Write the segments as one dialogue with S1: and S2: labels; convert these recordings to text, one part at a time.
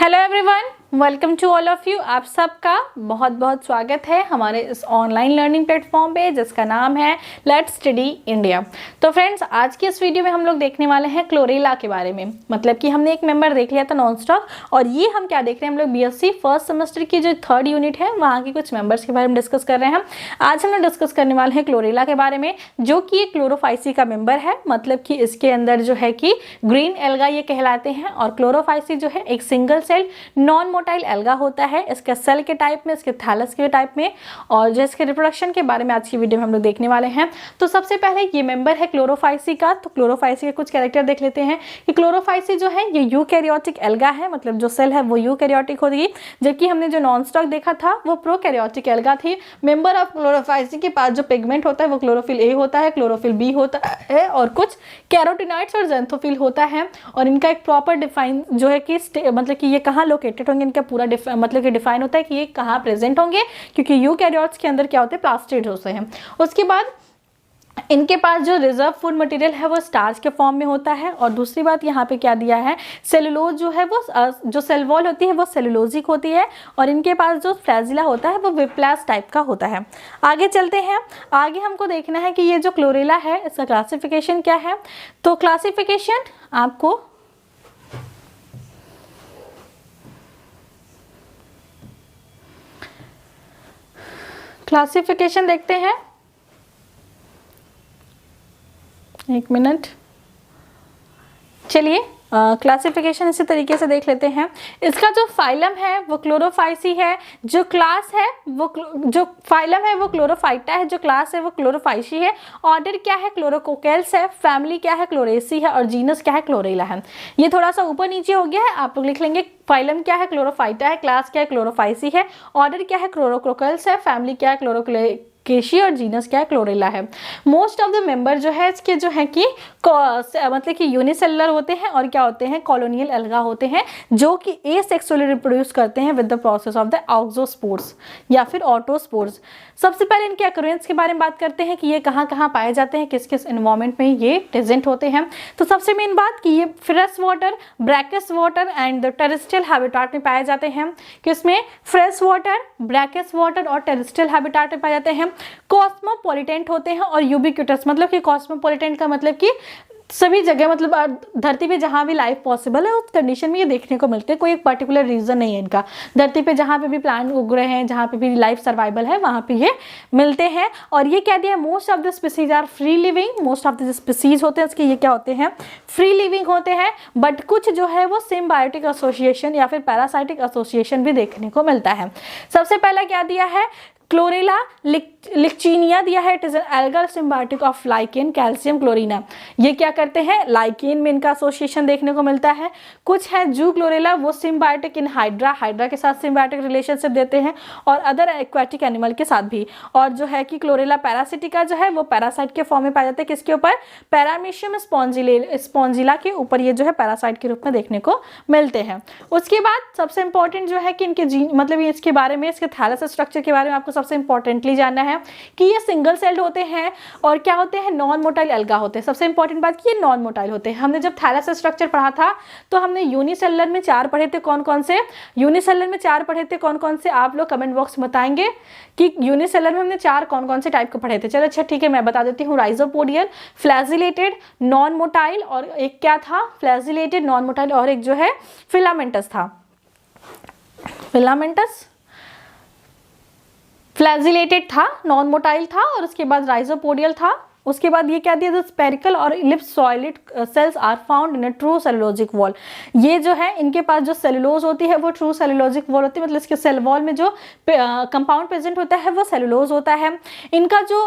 S1: Hello everyone, welcome to all of you. आप सबका बहुत बहुत स्वागत है हमारे इस ऑनलाइन लर्निंग प्लेटफॉर्म पे जिसका नाम है लेट्स स्टडी इंडिया। तो फ्रेंड्स, आज की इस वीडियो में हम लोग देखने वाले हैं क्लोरेला के बारे में। मतलब कि हमने एक मेंबर देख लिया था नॉन स्टॉप, और ये हम क्या देख रहे हैं, हम लोग बीएससी फर्स्ट सेमेस्टर की जो 3rd यूनिट है वहाँ की कुछ मेंबर्स के बारे में डिस्कस कर रहे हैं। आज हम लोग डिस्कस करने वाले हैं क्लोरेला के बारे में, जो कि एक क्लोरोफाइसी का मेंबर है। मतलब कि इसके अंदर जो है कि ग्रीन एल्गा ये कहलाते हैं, और क्लोरोफाइसी जो है एक single cell non motile alga होता है। इसके सेल के टाइप में, इसके थैलस के टाइप में, और जो इसके रिप्रोडक्शन के बारे में आज की वीडियो में हम लोग देखने वाले हैं। तो सबसे पहले ये मेंबर है क्लोरोफाइसी का। तो क्लोरोफाइसी के कुछ कैरेक्टर देख लेते हैं कि क्लोरोफाइसी जो है ये यूकैरियोटिक एल्गा है। मतलब जो सेल है वो यूकैरियोटिक होगी, जबकि हमने जो नॉन स्टॉक देखा था वो प्रोकैरियोटिक एल्गा थी। मेंबर ऑफ क्लोरोफाइसी के पास जो पिगमेंट होता है वो क्लोरोफिल ए होता है, क्लोरोफिल बी होता है, और कुछ कैरोटिनॉइड्स और ज़ैंथोफिल होता है। और इनका एक प्रॉपर डिफाइन जो है कि मतलब कि ये कहाँ लोकेटेड होंगे, इनका पूरा मतलब कि डिफाइन होता है कि ये कहाँ प्रेजेंट होंगे, क्योंकि यूकैरियोट्स के अंदर क्या होते हैं, प्लास्टिड होते हैं। उसके बाद इनके पास जो रिजर्व फूड मटेरियल है वो स्टार्च के फॉर्म में होता है। और दूसरी बात यहाँ पे क्या दिया है, सेलुलोज जो है वो जो सेल वॉल होती है वो सेलुलोजिक होती है, और इनके पास जो फ्लैजिला होता है वो विप्लास टाइप का होता है। आगे चलते हैं। आगे हमको देखना है कि ये जो क्लोरेला है इसका क्लासिफिकेशन क्या है। तो क्लासिफिकेशन आपको क्लासिफिकेशन देखते हैं, एक मिनट। चलिए क्लासिफिकेशन इसी तरीके से देख लेते हैं। इसका जो फाइलम है वो क्लोरोफाइसी है, जो क्लास है वो जो फाइलम है वो क्लोरोफाइटा है, जो क्लास है वो क्लोरोफाइसी है। ऑर्डर क्या है, क्लोरोकोकेल्स है। फैमिली क्या है, क्लोरेसी है। और जीनस क्या है, क्लोरेला है। ये थोड़ा सा ऊपर नीचे हो गया है, आप लोग लिख लेंगे। फाइलम क्या है, क्लोरोफाइटा है। क्लास क्या है, क्लोरोफाइसी है। ऑर्डर क्या है, क्लोरोकोकेल्स है। फैमिली क्या है, क्लोरोकेशी, और जीनस क्या है, क्लोरेला है। मोस्ट ऑफ द मेंबर जो है इसके जो है कि मतलब कि यूनिसेलुलर होते हैं, और क्या होते हैं, कॉलोनियल एल्गा होते हैं, जो कि एसेक्सुअली रिप्रोड्यूस करते हैं with the process of the auxospores या फिर ऑटोस्पोर्स। सबसे पहले इनके अक्रेंस के बारे में बात करते हैं कि ये कहाँ कहाँ पाए जाते हैं, किस किस एनवायरमेंट में ये प्रेजेंट होते हैं। तो सबसे मेन बात कि ये fresh water, brackish water and the terrestrial habitat में पाए जाते हैं। किसमें, फ्रेश वाटर, ब्रैकिश वाटर और टेरेस्ट्रियल हैबिटेट में पाए जाते हैं। कॉस्मोपोलिटेंट होते हैं और यूबिक्यूटस। मतलब कि कॉस्मोपोलिटेंट का मतलब कि सभी जगह, मतलब धरती पे जहाँ भी लाइफ पॉसिबल है उस कंडीशन में ये देखने को मिलते हैं। कोई एक पर्टिकुलर रीजन नहीं है इनका। धरती पे जहाँ पे भी प्लांट उग रहे हैं, जहाँ पे भी लाइफ सर्वाइवल है, वहाँ पे ये मिलते हैं। और ये क्या दिया है, most of the species are free living. Most of the species होते हैं इसके, ये क्या होते हैं, फ्री लिविंग होते हैं। बट कुछ जो है वो सिम्बायोटिक एसोसिएशन या फिर पैरासाइटिक एसोसिएशन भी देखने को मिलता है। सबसे पहला क्या दिया है, क्लोरेला लिक्चीनिया दिया है। It is an algal symbiotic of lichen calcium chlorina. ये क्या करते हैं, लाइकेन में इनका एसोसिएशन देखने को मिलता है। कुछ है जू क्लोरेला, वो सिम्बायोटिक इन हाइड्रा, हाइड्रा के साथ सिम्बायोटिक रिलेशनशिप देते हैं, और अदर एक्वाटिक एनिमल के साथ भी। और जो है कि क्लोरेला पैरासिटिका जो है वो पैरासाइट के फॉर्म में पाया जाता है। किसके ऊपर, पैरामीशियम स्पॉन्जिला के ऊपर ये जो है पैरासाइट के रूप में देखने को मिलते हैं। उसके बाद सबसे इंपॉर्टेंट जो है कि इनके जीन, मतलब इसके बारे में, इसके थैलस स्ट्रक्चर के बारे में आपको सबसे इंपॉर्टेंटली जानना है कि ये सिंगल सेल्ड होते हैं, और क्या होते हैं, नॉन मोटाइल एल्गा होते हैं। सबसे इंपॉर्टेंट बात कि ये नॉन मोटाइल होते हैं। हमने जब थैलस स्ट्रक्चर पढ़ा था तो हमने यूनिसेलुलर में 4 पढ़े थे। कौन कौन से यूनिसेलुलर में 4 पढ़े थे, कौन कौन से, आप लोग कमेंट बॉक्स में बताएंगे कि यूनिसेलुलर में हमने 4 कौन कौन से टाइप के पढ़े थे। चलो अच्छा ठीक है, मैं बता देती हूँ। राइजोपोडियल, फ्लैजिलेटेड, नॉन मोटाइल, और एक क्या था, फ्लैजिलेटेड, नॉन मोटाइल, और एक जो है फिलामेंटस था। फिलामेंटस फ्लैजिलेटेड था, नॉन मोटाइल था, और उसके बाद राइजोपोडियल था। उसके बाद ये क्या दिया, स्पेरिकल और ellipsoided cells are found in a true cellulosic wall. ये जो है इनके पास जो सेलुलोज होती है वो ट्रू सेलुलोजिक वॉल होती है। मतलब इसके सेल वॉल में जो कंपाउंड प्रेजेंट होता है वो सेलुलोज होता है। इनका जो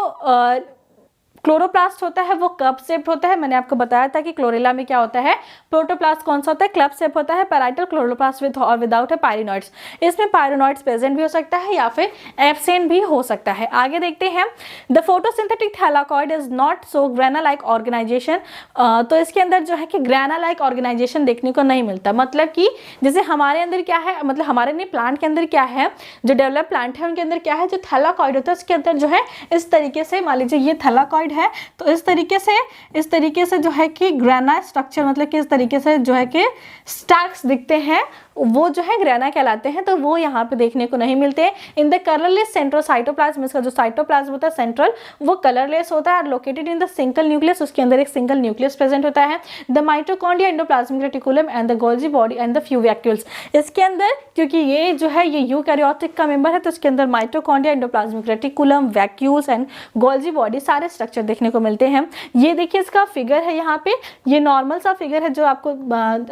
S1: क्लोरोप्लास्ट होता है वो कप शेप्ड होता है। मैंने आपको बताया था कि क्लोरेला में क्या होता है, प्रोटोप्लास्ट कौन सा होता है, क्लब शेप होता है। पैराइटल क्लोरोप्लास्ट विद और विदाउट है पायरिनॉइड्स। इसमें पायरिनॉइड्स प्रेजेंट भी हो सकता है या फिर एब्सेंट भी हो सकता है। आगे देखते हैं, the photosynthetic thylakoid is not so grana like organization. तो इसके अंदर जो है कि ग्रेना लाइक ऑर्गेनाइजेशन देखने को नहीं मिलता। मतलब कि जैसे हमारे अंदर क्या है, मतलब हमारे नहीं, प्लांट के अंदर क्या है, जो डेवलप प्लांट है उनके अंदर क्या है, जो थैलाकॉइड होता है उसके अंदर जो है इस तरीके से, मान लीजिए ये थैलाकॉइड है, तो इस तरीके से जो है कि ग्रेना स्ट्रक्चर, मतलब कि इस तरीके से जो है कि स्टैक्स दिखते हैं वो जो है ग्रेना कहलाते हैं, तो वो यहाँ पे देखने को नहीं मिलते। In the colourless central cytoplasm, इसका जो साइटोप्लाज्म होता है सेंट्रल, वो कलरलेस होता है, located in the single nucleus, उसके अंदर एक सिंगल न्यूक्लियस प्रेजेंट होता है। The mitochondria, endoplasmic reticulum and the Golgi body and the few vacuoles. इसके अंदर क्योंकि ये जो है ये यूकैरियोटिक का मेंबर है, तो इसके अंदर mitochondria, endoplasmic reticulum, vacuoles and Golgi body सारे स्ट्रक्चर देखने को मिलते हैं। ये देखिए इसका फिगर है यहाँ पे, ये नॉर्मल सा फिगर है जो आपको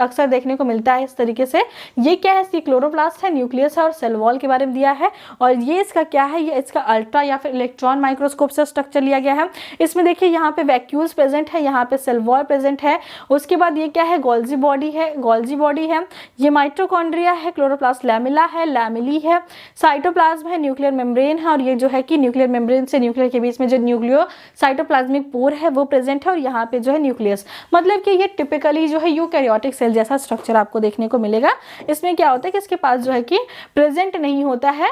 S1: अक्सर देखने को मिलता है इस तरीके से। ये क्या है, इसकी क्लोरोप्लास्ट है, न्यूक्लियस है और सेल वॉल के बारे में दिया है। और ये इसका क्या है, ये इसका अल्ट्रा या फिर इलेक्ट्रॉन माइक्रोस्कोप से स्ट्रक्चर लिया गया है। इसमें देखिए यहाँ पे वैक्यूल्स प्रेजेंट है, यहाँ पे सेल वॉल प्रेजेंट है। उसके बाद ये क्या है, गोल्जी बॉडी है, गोल्जी बॉडी है। ये माइटोकॉन्ड्रिया है, क्लोरोप्लास्ट लैमेला है, लैमेली है, साइटोप्लाज्म है, न्यूक्लियर मेम्ब्रेन है, और ये जो है कि न्यूक्लियर मेम्ब्रेन से न्यूक्लियर के बीच में जो न्यूक्लियो साइटोप्लाज्मिक पोर है वो प्रेजेंट है, और यहाँ पे जो है न्यूक्लियस। मतलब कि ये टिपिकली जो है यूकैरियोटिक सेल जैसा स्ट्रक्चर आपको देखने को मिलेगा। इसमें क्या होता है कि इसके पास जो है कि प्रेजेंट नहीं होता है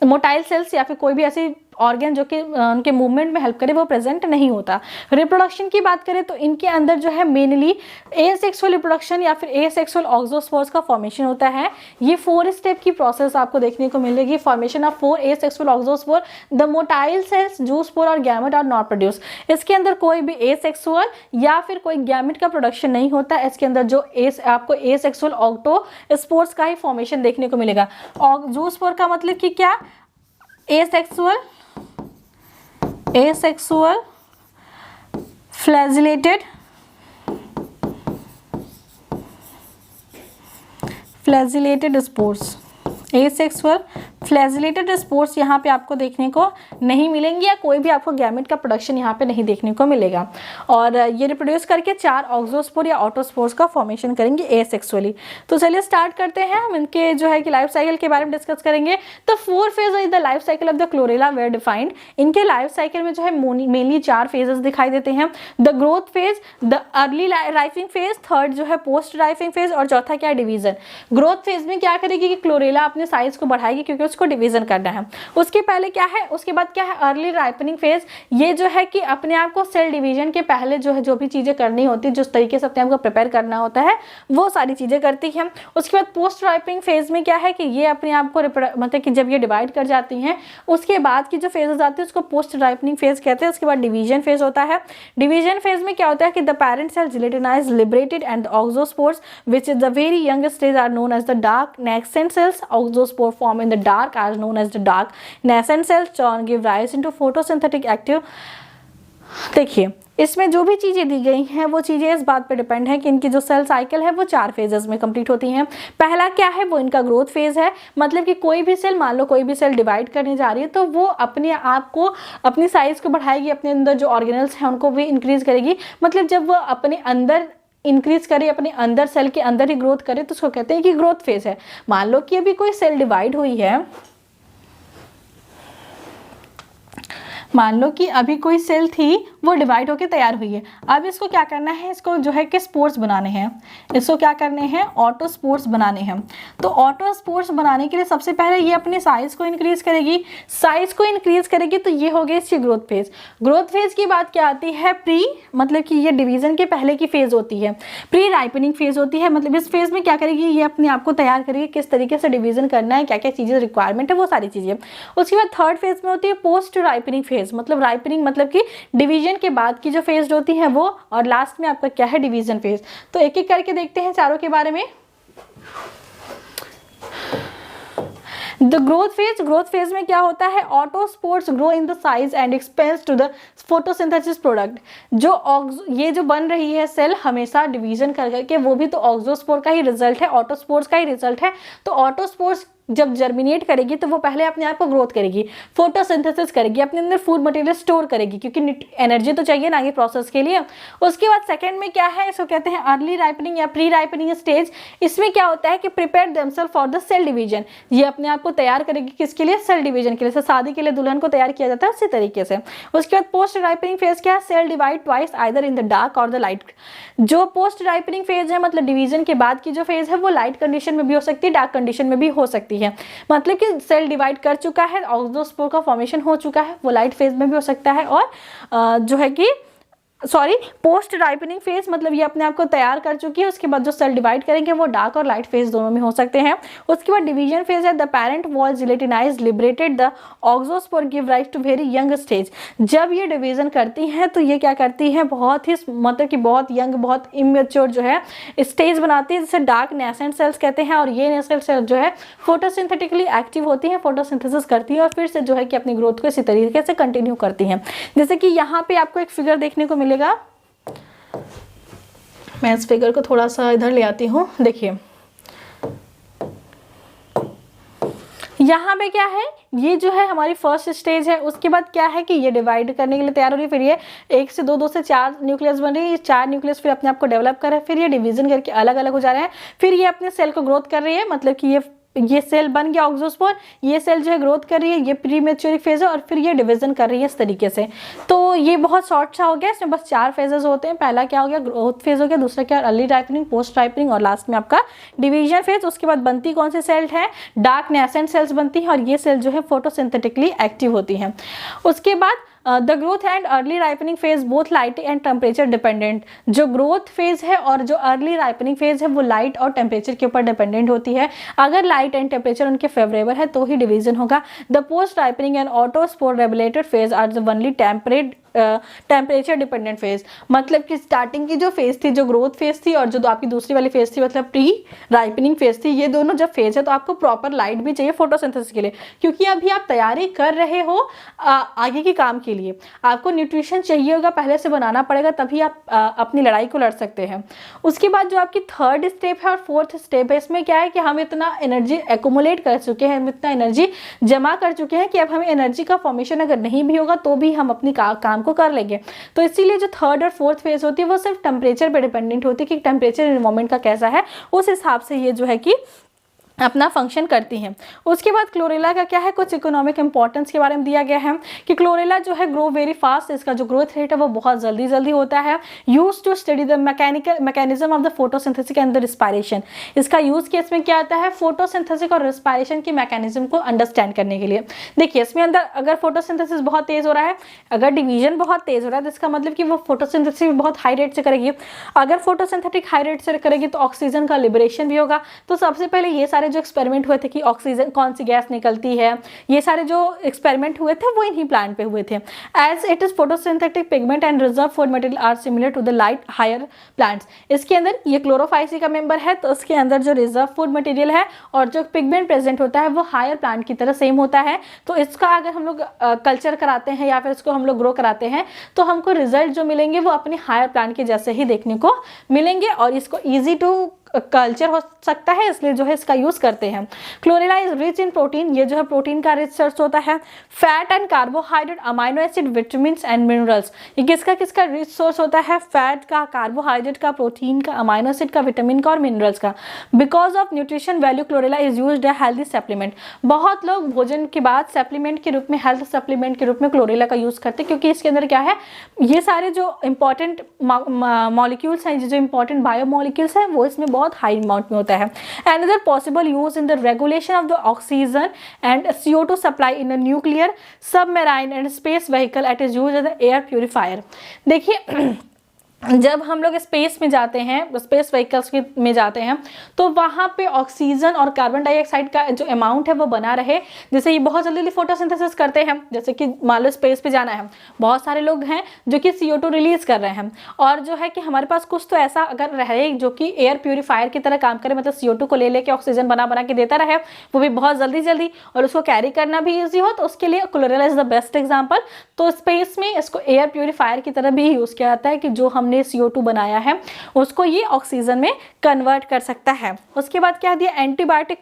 S1: मोटाइल सेल्स या फिर कोई भी ऐसी ऑर्गन जो कि उनके मूवमेंट में हेल्प करे, वो प्रेजेंट नहीं होता। रिप्रोडक्शन की बात करें तो इनके अंदर जो है मेनली एसेक्सुअल रिप्रोडक्शन या फिर एसेक्सुअल ऑक्सोस्पोर्स का फॉर्मेशन होता है। ये 4 स्टेप की प्रोसेस आपको देखने को मिलेगी। Formation of 4 asexual auxospore, the motile cells, zoospore और गैमेट आर नॉट प्रोड्यूस। इसके अंदर कोई भी एसेक्सुअल या फिर कोई गैमेट का प्रोडक्शन नहीं होता। इसके अंदर जो आपको एसेक्सुअल ऑक्टोस्पोर्स का ही फॉर्मेशन देखने को मिलेगा। और जूस्पोर का मतलब कि क्या, asexual flagellated spores, asexual flagellated spores यहाँ पे आपको देखने को नहीं मिलेंगे, या कोई भी आपको गैमेट का प्रोडक्शन यहाँ पे नहीं देखने को मिलेगा। और ये रिप्रोड्यूस करके 4 ऑक्सोस्पोर या ऑटोस्पोर्स का फॉर्मेशन करेंगे एसेक्सुअली। तो चलिए स्टार्ट करते हैं, हम इनके जो है कि लाइफ साइकिल के बारे में डिस्कस करेंगे। तो 4 phase in the life cycle of the chlorella were defined. इनके लाइफ साइकिल में जो है मेनली 4 फेजेस दिखाई देते हैं। The growth phase, the early ripening phase, third जो है पोस्ट राइपिंग फेज, और चौथा क्या है, डिवीजन। ग्रोथ फेज में क्या करेगी कि क्लोरेला अपने साइज को बढ़ाएगी क्योंकि उसको डिवीजन करना है। उसके पहले क्या है, उसके बाद क्या है, अर्ली राइपनिंग फेज। ये जो है कि अपने आप को सेल डिवीजन के पहले जो है जो भी चीजें करनी होती है, जिस तरीके से अपने आप को प्रिपेयर करना होता है, वो सारी चीजें करती है। उसके बाद पोस्ट राइपनिंग फेज में क्या है कि ये अपने आप को मतलब कि जब ये डिवाइड कर जाती हैं, उसके बाद की जो फेजेस आती है उसको पोस्ट राइपनिंग फेज कहते हैं। उसके बाद डिवीजन फेज होता है। डिवीजन फेज में क्या होता है कि the parent cell gelatinise liberated and the oxospores which is the very young stage are known as the dark nascent cells. Oxospore form in the dark are known as the dark nascent cells and give rise into photosynthetic active। देखिए इसमें जो भी चीज़ें दी गई हैं वो चीज़ें इस बात पे डिपेंड है कि इनकी जो सेल साइकिल है वो 4 फेजेस में कंप्लीट होती हैं। पहला क्या है, वो इनका ग्रोथ फेज है। मतलब कि कोई भी सेल, मान लो कोई भी सेल डिवाइड करने जा रही है तो वो अपने आप को अपनी साइज को बढ़ाएगी, अपने अंदर जो ऑर्गेनल्स हैं उनको भी इंक्रीज करेगी। मतलब जब वो अपने अंदर इंक्रीज करे, अपने अंदर सेल के अंदर ही ग्रोथ करे, तो उसको कहते हैं कि ग्रोथ फेज है। मान लो कि अभी कोई सेल डिवाइड हुई है, मान लो कि अभी कोई सेल थी वो डिवाइड होकर तैयार हुई है। अब इसको क्या करना है, इसको जो है कि स्पोर्स बनाने हैं। इसको क्या करने हैं, ऑटो स्पोर्स बनाने हैं। तो ऑटो स्पोर्स बनाने के लिए सबसे पहले ये अपने साइज को इंक्रीज करेगी। साइज को इंक्रीज करेगी तो ये हो गई इसकी ग्रोथ फेज। ग्रोथ फेज की बात क्या आती है, प्री, मतलब कि ये डिवीजन के पहले की फेज होती है। प्री राइपनिंग फेज होती है। मतलब इस फेज में क्या करेगी, ये अपने आप को तैयार करेगी किस तरीके से डिवीजन करना है, क्या क्या चीजें रिक्वायरमेंट है, वो सारी चीजें। उसके बाद थर्ड फेज में होती है पोस्ट राइपनिंग फेज। मतलब राइपनिंग मतलब कि डिवीजन के बाद की जो फेज होती है वो, और लास्ट में आपका क्या है, डिवीजन फेज। तो एक एक करके देखते हैं चारों के बारे में। द ग्रोथ फेज में क्या होता है, autospores grow in the size and expense to the photosynthesis product. ये जो बन रही है सेल हमेशा डिवीजन कर करके, वो भी तो ऑक्सोस्पोर का ही रिजल्ट है, ऑटोस्पोर्स का ही रिजल्ट है। तो ऑटोस्पोर्स जब जर्मिनेट करेगी तो वो पहले अपने आप को ग्रोथ करेगी, फोटोसिंथेसिस करेगी, अपने अंदर फूड मटेरियल स्टोर करेगी क्योंकि एनर्जी तो चाहिए ना आगे प्रोसेस के लिए। उसके बाद सेकंड में क्या है, इसको कहते हैं अर्ली राइपनिंग या प्री राइपनिंग स्टेज। इसमें क्या होता है कि prepare themselves for the cell division. ये अपने आप को तैयार करेगी किसके लिए, सेल डिवीजन के लिए। शादी के लिए दुल्हन को तैयार किया जाता है उसी तरीके से। उसके बाद पोस्ट राइपनिंग फेज क्या है, cell divide twice either in the dark और द लाइट। जो पोस्ट राइपनिंग फेज है, मतलब डिवीजन के बाद की जो फेज है, वो लाइट कंडीशन में भी हो सकती है, डार्क कंडीशन में भी हो सकती है। मतलब कि सेल डिवाइड कर चुका है, ऑक्सोस्पोर का फॉर्मेशन हो चुका है, वो लाइट फेज में भी हो सकता है, और जो है कि पोस्ट राइपनिंग फेज मतलब ये अपने आप को तैयार कर चुकी है। उसके बाद जो सेल डिवाइड करेंगे वो डार्क और लाइट फेज दोनों में हो सकते हैं। उसके बाद डिवीजन फेज है, the parent wall gelatinise liberated the oxospore give rise to very young stage. जब ये डिवीजन करती हैं तो ये क्या करती हैं, बहुत ही मतलब कि बहुत यंग, बहुत इमेच्योर जो है स्टेज बनाती है, जिसे डार्क नेसेंट सेल्स कहते हैं। और ये नेसेंट सेल जो है फोटोसिंथेटिकली एक्टिव होती हैं, फोटोसिंथेसिस करती है और फिर से जो है कि अपनी ग्रोथ को इसी तरीके से कंटिन्यू करती हैं। जैसे कि यहाँ पे आपको एक फिगर देखने को मिलेगा, मैं इस फिगर को थोड़ा सा इधर ले आती हूँ। देखिए यहाँ पे क्या है, ये जो है हमारी फर्स्ट स्टेज है। उसके बाद क्या है कि ये डिवाइड करने के लिए तैयार हो रही है, फिर ये 1 से 2, 2 से 4 न्यूक्लियस बन रही है। ये 4 न्यूक्लियस फिर अपने आप को डेवलप कर रहे हैं, फिर ये डिवीजन करके अलग अलग हो जा रहे हैं, फिर ये अपने सेल को ग्रोथ कर रही है, मतलब कि ये सेल बन गया ऑक्सोस्पोर, ये सेल जो है ग्रोथ कर रही है, ये प्री मैच्योरिंग फेज है और फिर ये डिवीजन कर रही है इस तरीके से। तो ये बहुत शॉर्ट सा हो गया, इसमें बस 4 फेजेस होते हैं। पहला क्या हो गया, ग्रोथ फेज हो गया, दूसरा क्या अर्ली राइपनिंग, पोस्ट राइपनिंग और लास्ट में आपका डिवीजन फेज। उसके बाद बनती कौन सी सेल है, डार्क नेसेंट सेल्स बनती हैं और ये सेल जो है फोटोसिंथेटिकली एक्टिव होती हैं। उसके बाद the growth and early ripening phase both light and temperature dependent. जो ग्रोथ फेज है और जो अर्ली राइपनिंग फेज है वो लाइट और टेम्परेचर के ऊपर डिपेंडेंट होती है। अगर लाइट एंड टेम्परेचर उनके फेवरेबल है तो ही डिवीजन होगा। The post ripening and autospore regulated phase are the only temperature dependent phase. मतलब कि स्टार्टिंग की जो फेज थी, जो ग्रोथ फेज थी, और जो आपकी दूसरी वाली फेज थी मतलब प्री राइपनिंग फेज थी, ये दोनों जब फेज है तो आपको प्रॉपर लाइट भी चाहिए फोटोसिंथेसिस के लिए, क्योंकि अभी आप तैयारी कर रहे हो आगे के काम के लिए। आपको न्यूट्रिशन चाहिए होगा, पहले से बनाना पड़ेगा, तभी आप अपनी लड़ाई को लड़ सकते हैं। उसके बाद जो आपकी थर्ड स्टेप है और फोर्थ स्टेप है, इसमें क्या है कि हम इतना एनर्जी एक्यूमुलेट कर चुके हैं, हम इतना एनर्जी जमा कर चुके हैं कि अब हमें एनर्जी का फॉर्मेशन अगर नहीं भी होगा तो भी हम अपनी काम को कर लेंगे। तो इसीलिए जो थर्ड और फोर्थ फेज होती है वो सिर्फ टेम्परेचर पे डिपेंडेंट होती है कि टेम्परेचर एनवायरनमेंट का कैसा है, उस हिसाब से ये जो है कि अपना फंक्शन करती हैं। उसके बाद क्लोरेला का क्या है, कुछ इकोनॉमिक इंपॉर्टेंस के बारे में दिया गया है कि क्लोरेला जो है ग्रो वेरी फास्ट, इसका जो ग्रोथ रेट है वो बहुत जल्दी होता है। Use to study the mechanism of the photosynthesis and the respiration. इसका यूज केस में क्या आता है, फोटोसिंथेसिस और रिस्पायरेशन की मैकेनिज्म को अंडरस्टैंड करने के लिए। देखिए इसमें अंदर अगर फोटोसिंथेसिस बहुत तेज हो रहा है, अगर डिवीजन बहुत तेज हो रहा है तो इसका मतलब कि वो फोटोसिंथेसिस बहुत हाई रेट से करेगी। अगर फोटोसिंथेटिक हाई रेट से करेगी तो ऑक्सीजन का लिबरेशन भी होगा। तो सबसे पहले ये सारे जो एक्सपेरिमेंट हुए थे कि ऑक्सीजन कौन सी गैस निकलती है, ये सारे जो एक्सपेरिमेंट हुए थे वो इन्हीं प्लांट पे हुए थे। As it is photosynthetic pigment and reserve food material are similar to the light higher plants. इसके अंदर ये क्लोरोफाइसी का मेंबर है, तो इसके अंदर जो रिजर्व फूड मटेरियल है और जो पिगमेंट प्रेजेंट होता है वो हायर प्लांट की तरह सेम होता है। तो इसका अगर हम लोग कल्चर कराते हैं या फिर इसको हम लोग ग्रो कराते हैं तो हमको रिजल्ट जो मिलेंगे वो अपने हायर प्लांट के जैसे ही देखने को मिलेंगे और इसको ईजी टू कल्चर हो सकता है, इसलिए जो है इसका यूज करते हैं। Chlorella is rich in protein, ये जो है प्रोटीन का रिच सोर्स होता है। Fat and carbohydrate, amino acid, vitamin and minerals, ये किसका रिच सोर्स होता है, फैट का, कार्बोहाइड्रेट का, प्रोटीन का, अमाइनो एसिड का, विटामिन का और मिनरल्स का। Because of nutrition value chlorella is used as healthy supplement. बहुत लोग भोजन के बाद सप्लीमेंट के रूप में, हेल्थ सप्लीमेंट के रूप में क्लोरेला का यूज करते हैं, क्योंकि इसके अंदर क्या है, ये सारे जो इंपॉर्टेंट मॉलिक्यूल्स हैं, जो इंपॉर्टेंट बायोमॉलिक्यूल्स हैं वो इसमें बहुत हाई अमाउंट में होता है। Another possible use in the regulation of the oxygen and CO2 supply in a nuclear, submarine and space vehicle at is used as an air purifier। देखिए जब हम लोग स्पेस में जाते हैं, स्पेस व्हीकल्स में जाते हैं, तो वहाँ पे ऑक्सीजन और कार्बन डाइऑक्साइड का जो अमाउंट है वो बना रहे। जैसे ये बहुत जल्दी फोटोसिंथेसिस करते हैं, जैसे कि मान लो स्पेस पे जाना है, बहुत सारे लोग हैं जो कि CO2 रिलीज कर रहे हैं, और जो है कि हमारे पास कुछ तो ऐसा अगर रहे जो कि एयर प्यूरीफायर की तरह काम करे, मतलब CO2 को ले लेके ऑक्सीजन बना के देता रहे, वो भी बहुत जल्दी और उसको कैरी करना भी ईजी हो, तो उसके लिए chlorella is the best example. तो स्पेस में इसको एयर प्यूरीफायर की तरह भी यूज किया जाता है कि जो हमने CO2 बनाया है उसको ये ऑक्सीजन में कन्वर्ट कर सकता है। उसके बाद क्या दिया, एंटीबायोटिक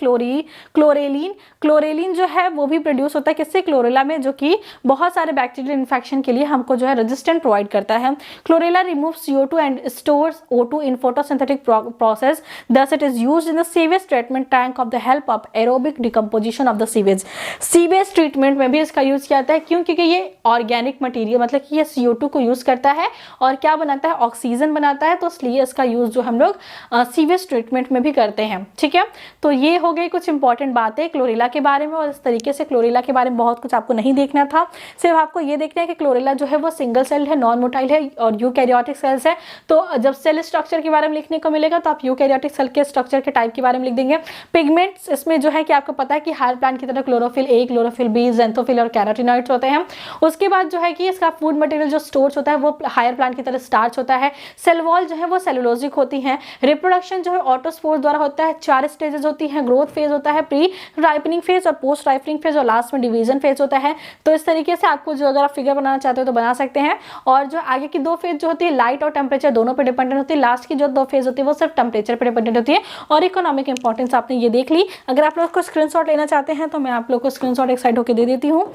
S1: क्लोरेलिन जो है वो भी प्रोड्यूस होता है किससे, क्लोरेला में, जो कि बहुत सारे बैक्टीरियल इन्फेक्शन के लिए हमको जो है रेजिस्टेंट प्रोवाइड करता है। Chlorella remove CO2 and stores O2 in photosynthetic process, thus it is used in the sewage treatment tank of the help of aerobic decomposition of the sewage. Sewage treatment में भी इसका use किया जाता है, क्यों, क्योंकि ये ऑर्गेनिक मटेरियल, मतलब कि ये CO2 को यूज करता है और क्या बनाता है, ऑक्सीजन बनाता है, तो इसलिए इसका यूज़ जो हम लोग सीवेज ट्रीटमेंट में भी करते हैं। ठीक है, तो ये हो गई कुछ इंपॉर्टेंट बातें क्लोरेला के बारे में। और इस तरीके से क्लोरेला के बारे में बहुत कुछ आपको नहीं देखना था, सिर्फ आपको ये देखना है कि क्लोरेला जो है वो सिंगल सेल है, नॉन मोटाइल है और यूकैरियोटिक सेल्स है। तो जब सेल स्ट्रक्चर के बारे में लिखने को मिलेगा तो आप यूकैरियोटिक सेल के स्ट्रक्चर के टाइप के बारे में लिख देंगे। पिगमेंट्स इसमें जो है कि आपको पता है कि हायर प्लांट की तरह क्लोरोफिल ए, क्लोरोफिल बी, ज़ेंथोफिल और कैरोटिनॉइड्स होते हैं। उसके बाद जो है कि इसका फूड मटेरियल जो स्टोर्स होता है वो हायर प्लांट की तरह स्टार्च होता है। सेल वॉल जो है वो सेलुलोजिक होती है। रिप्रोडक्शन जो है ऑटोस्पोर द्वारा होता है। 4 स्टेजेस होती हैं, ग्रोथ फेज होता है, प्री राइपनिंग फेज और पोस्ट राइपनिंग फेज और लास्ट में डिवीजन फेज होता है। तो इस तरीके से आपको जो अगर आप फिगर बनाना चाहते हो तो बना सकते हैं। और जो आगे की 2 फेज जो होती है लाइट और टेम्परेचर दोनों पे डिपेंडेंट होती है। लास्ट की जो 2 फेज होती है वो सिर्फ टेम्परेचर पे डिपेंडेंट होती है। और इकोनॉमिक इंपॉर्टेंस आपने ये देख ली। अगर आप लोग को स्क्रीनशॉट लेना चाहते हैं तो मैं आप लोग को स्क्रीनशॉट एक साइड होकर दे देती हूँ।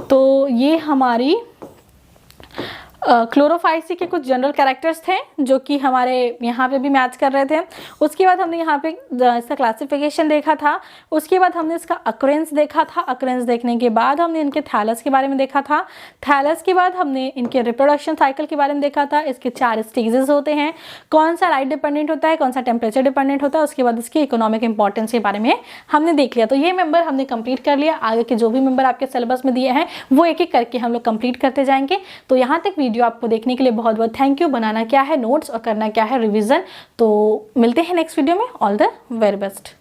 S1: तो ये हमारी क्लोरोफाइसी के कुछ जनरल कैरेक्टर्स थे जो कि हमारे यहाँ पे भी मैच कर रहे थे। उसके बाद हमने यहाँ पे इसका क्लासिफिकेशन देखा था। उसके बाद हमने इसका अक्रेंस देखा था। अक्रेंस देखने के बाद हमने इनके थैलस के बारे में देखा था। थैलस के बाद हमने इनके रिप्रोडक्शन साइकिल के बारे में देखा था। इसके 4 स्टेजेस होते हैं, कौन सा लाइट डिपेंडेंट होता है, कौन सा टेम्परेचर डिपेंडेंट होता है। उसके बाद इसकी इकोनॉमिक इंपॉर्टेंस के बारे में हमने देख लिया। तो ये मेंबर हमने कंप्लीट कर लिया। आगे के जो भी मेंबर आपके सिलेबस में दिए हैं वो एक एक करके हम लोग कंप्लीट करते जाएंगे। तो यहाँ तक वीडियो आपको देखने के लिए बहुत बहुत थैंक यू। बनाना क्या है नोट्स और करना क्या है रिवीजन। तो मिलते हैं नेक्स्ट वीडियो में। All the very best.